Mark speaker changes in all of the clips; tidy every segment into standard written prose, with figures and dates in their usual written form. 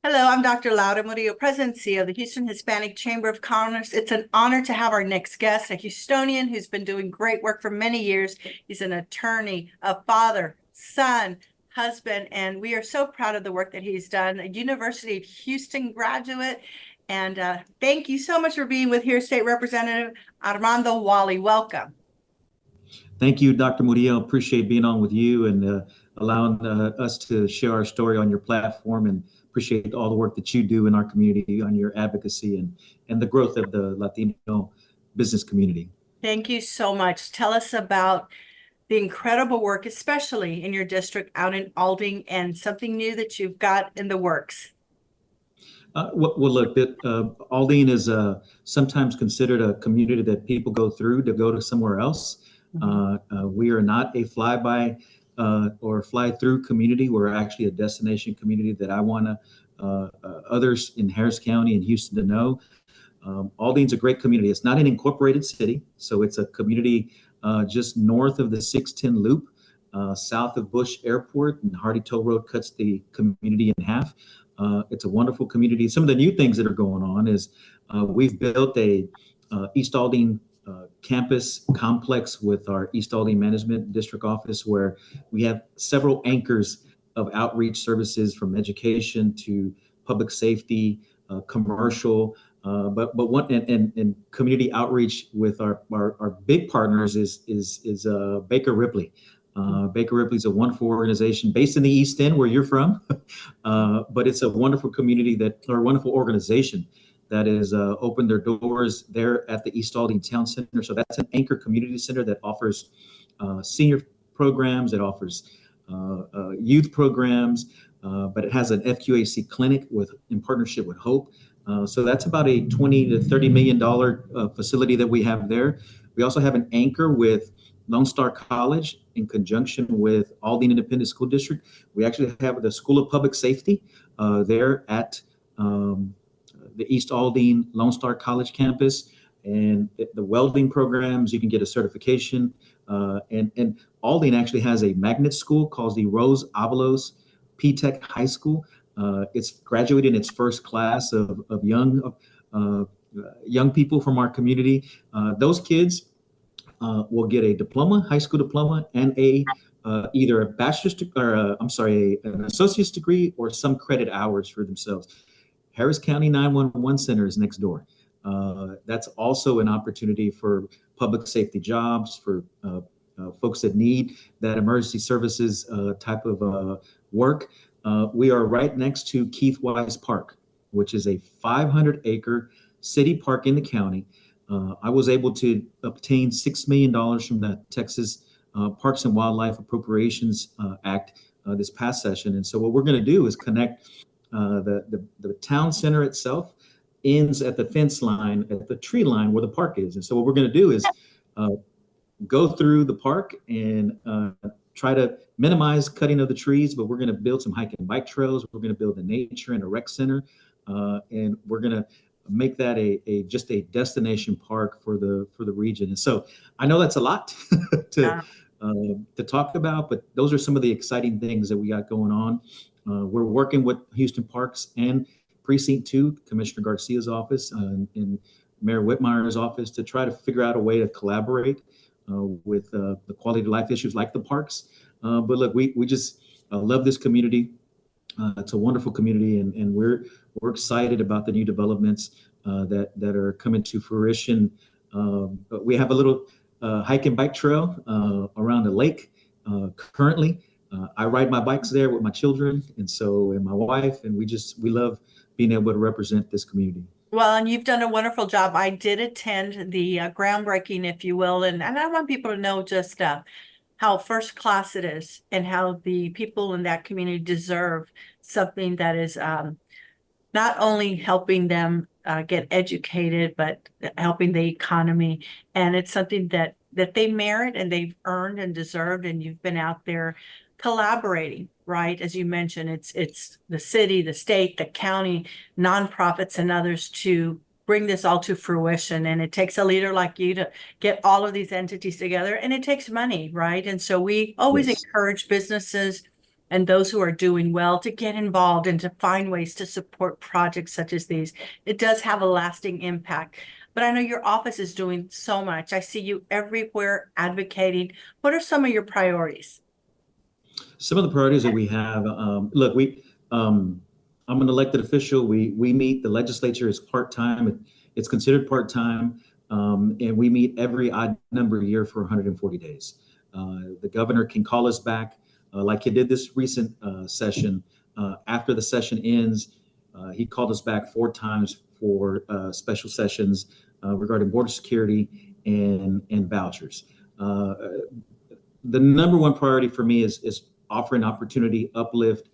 Speaker 1: Hello, I'm Dr. Laura Murillo, President and CEO of the Houston Hispanic Chamber of Commerce. It's an honor to have our next guest, a Houstonian who's been doing great work for many years. He's an attorney, a father, son, husband, and we are so proud of the work that he's done. A University of Houston graduate. And thank you so much for being with here, State Representative Armando Walle. Welcome.
Speaker 2: Thank you, Dr. Murillo. Appreciate being on with you and allowing us to share our story on your platform, and appreciate all the work that you do in our community on your advocacy and the growth of the Latino business community.
Speaker 1: Thank you so much. Tell us about the incredible work, especially in your district out in Alding, and something new that you've got in the works.
Speaker 2: Look, Aldine is sometimes considered a community that people go through to go to somewhere else. We are not a fly-by or fly-through community. We're actually a destination community that I want others in Harris County and Houston to know. Aldine's a great community. It's not an incorporated city, so it's a community just north of the 610 Loop, south of Bush Airport, and Hardy Toll Road cuts the community in half. It's a wonderful community. Some of the new things that are going on is we've built a East Aldine campus complex with our East Aldine Management District office, where we have several anchors of outreach services, from education to public safety, commercial, but one and community outreach with our big partners is Baker Ripley. Baker Ripley is a wonderful organization based in the East End, where you're from, but it's a wonderful community or a wonderful organization that has opened their doors there at the East Aldine Town Center. So that's an anchor community center that offers senior programs, it offers youth programs, but it has an FQAC clinic in partnership with Hope. So that's about a $20 to $30 million facility that we have there. We also have an anchor with Lone Star College in conjunction with Aldine Independent School District. We actually have the School of Public Safety there at the East Aldine Lone Star College campus, and the welding programs. You can get a certification, and Aldine actually has a magnet school called the Rose Avalos P-Tech High School. It's graduating its first class of young people from our community. Those kids will get a diploma, high school diploma, and either a bachelor's an associate's degree, or some credit hours for themselves. Harris County 911 Center is next door. That's also an opportunity for public safety jobs, for folks that need that emergency services type of work. We are right next to Keith Wise Park, which is a 500-acre city park in the county. I was able to obtain $6 million from the Texas Parks and Wildlife Appropriations Act this past session. And so what we're going to do is connect the town center itself ends at the fence line, at the tree line where the park is. And so what we're going to do is go through the park and try to minimize cutting of the trees, but we're going to build some hike and bike trails. We're going to build a nature and a rec center, and we're going to make that just a destination park for the region. And so I know that's a lot to talk about, but those are some of the exciting things that we got going on. We're working with Houston Parks and Precinct 2, Commissioner Garcia's office, and Mayor Whitmire's office, to try to figure out a way to collaborate with the quality of life issues like the parks. But look, we just love this community. It's a wonderful community, and we're excited about the new developments that are coming to fruition. But we have a little hike and bike trail around the lake currently. I ride my bikes there with my children, and my wife, and we love being able to represent this community.
Speaker 1: Well, and you've done a wonderful job. I did attend the groundbreaking, if you will, and I want people to know just how first class it is, and how the people in that community deserve something that is not only helping them get educated, but helping the economy. And it's something that they merit and they've earned and deserved. And you've been out there collaborating, right? As you mentioned, it's the city, the state, the county, nonprofits, and others to bring this all to fruition. And it takes a leader like you to get all of these entities together, and it takes money, right? And so we always encourage businesses and those who are doing well to get involved and to find ways to support projects such as these. It does have a lasting impact. But I know your office is doing so much. I see you everywhere advocating. What are some of your priorities?
Speaker 2: Some of the priorities that we have, look, I'm an elected official. We meet, the legislature is part-time. It's considered part-time. And we meet every odd number of year for 140 days. The governor can call us back, like he did this recent session. After the session ends, he called us back 4 times for special sessions regarding border security and vouchers. The number one priority for me is offering opportunity, uplift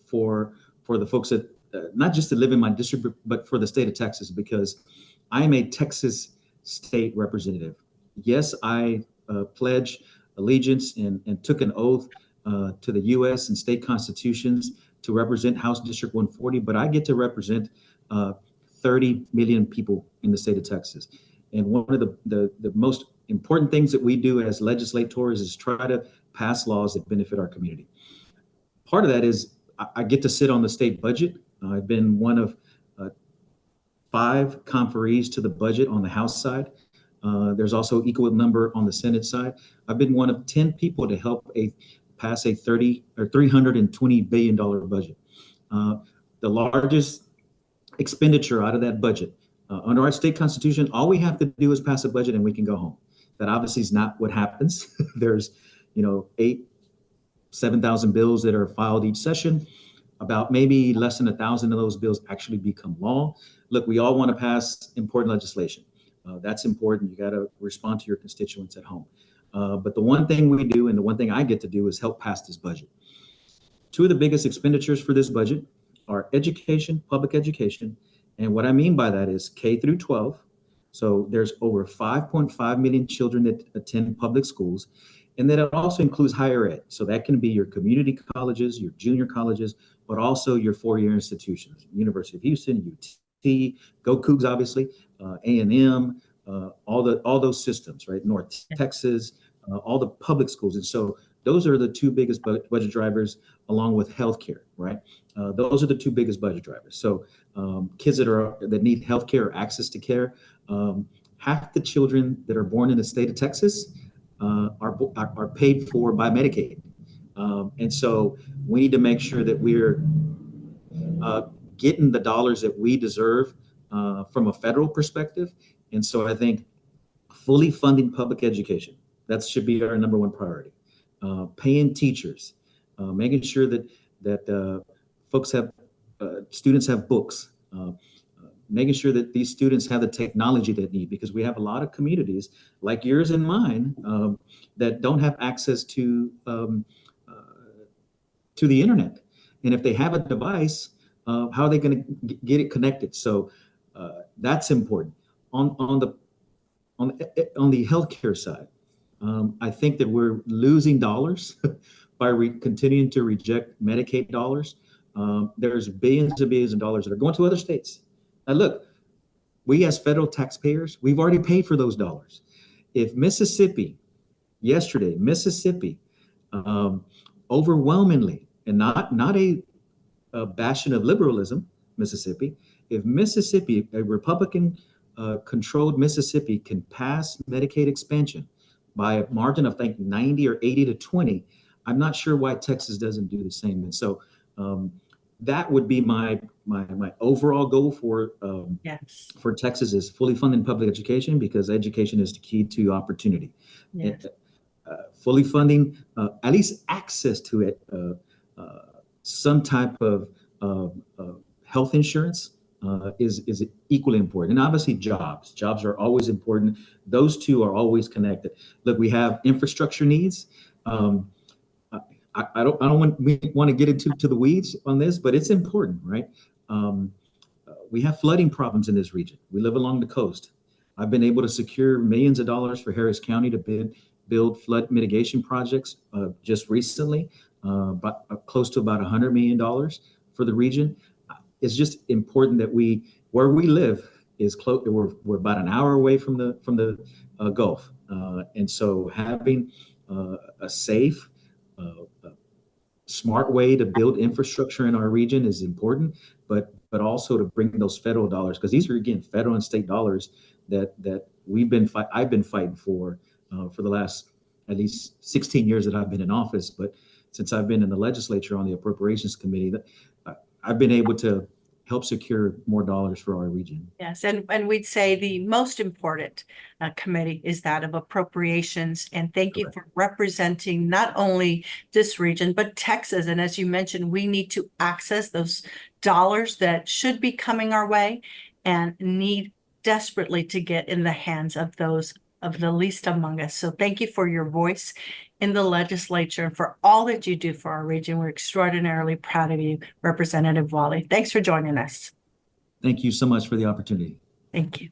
Speaker 2: for the folks that not just to live in my district, but for the state of Texas, because I am a Texas state representative. Yes, I pledge allegiance and took an oath to the U.S. and state constitutions to represent House District 140, but I get to represent 30 million people in the state of Texas. And one of the most important things that we do as legislators is try to pass laws that benefit our community. Part of that is I get to sit on the state budget. I've been one of 5 conferees to the budget on the House side. There's also equal number on the Senate side. I've been one of 10 people to help pass a $320 billion budget. The largest expenditure out of that budget. Under our state constitution, all we have to do is pass a budget and we can go home. That obviously is not what happens. There's, 7,000 bills that are filed each session. About maybe less than 1,000 of those bills actually become law. Look, we all want to pass important legislation. That's important. You got to respond to your constituents at home. But the one thing we do, and the one thing I get to do, is help pass this budget. 2 of the biggest expenditures for this budget are education, public education. And what I mean by that is K through 12. So there's over 5.5 million children that attend public schools. And then it also includes higher ed. So that can be your community colleges, your junior colleges, but also your 4-year institutions, University of Houston, UT, Go Cougs, obviously, A&M, all those systems, right? North Texas, all the public schools. And so those are the 2 biggest budget drivers, along with healthcare, right? Those are the 2 biggest budget drivers. So kids that need healthcare or access to care, half the children that are born in the state of Texas are paid for by Medicaid. And so we need to make sure that we're getting the dollars that we deserve from a federal perspective. And so I think fully funding public education, that should be our number one priority. Paying teachers, making sure that folks have, students have books, making sure that these students have the technology they need, because we have a lot of communities like yours and mine that don't have access to the internet. And if they have a device, how are they going to get it connected? So that's important. On the healthcare side, I think that we're losing dollars by continuing to reject Medicaid dollars. There's billions and billions of dollars that are going to other states. Now, look, we as federal taxpayers, we've already paid for those dollars. If Mississippi, overwhelmingly, and not a bastion of liberalism, Mississippi, if Mississippi, a Republican controlled Mississippi, can pass Medicaid expansion by a margin of, I think, 90 or 80 to 20, I'm not sure why Texas doesn't do the same. And so that would be my overall goal for Texas, is fully funding public education, because education is the key to opportunity.
Speaker 1: Yes.
Speaker 2: Fully funding, at least access to it, some type of health insurance is equally important. And obviously jobs are always important. Those 2 are always connected. Look, we have infrastructure needs. I don't want to get into the weeds on this, but it's important, right? We have flooding problems in this region. We live along the coast. I've been able to secure millions of dollars for Harris County to build flood mitigation projects just recently, but close to about $100 million for the region. It's just important that where we live is close. We're about an hour away from the Gulf, and so having a safe, smart way to build infrastructure in our region is important, but also to bring those federal dollars, because these are, again, federal and state dollars that I've been fighting for the last at least 16 years that I've been in office. But since I've been in the legislature on the Appropriations Committee, I've been able to help secure more dollars for our region.
Speaker 1: Yes, and we'd say the most important committee is that of appropriations. And thank you for representing not only this region, but Texas. And as you mentioned, we need to access those dollars that should be coming our way and need desperately to get in the hands of those of the least among us. So thank you for your voice in the legislature and for all that you do for our region. We're extraordinarily proud of you, Representative Walle. Thanks for joining us.
Speaker 2: Thank you so much for the opportunity.
Speaker 1: Thank you.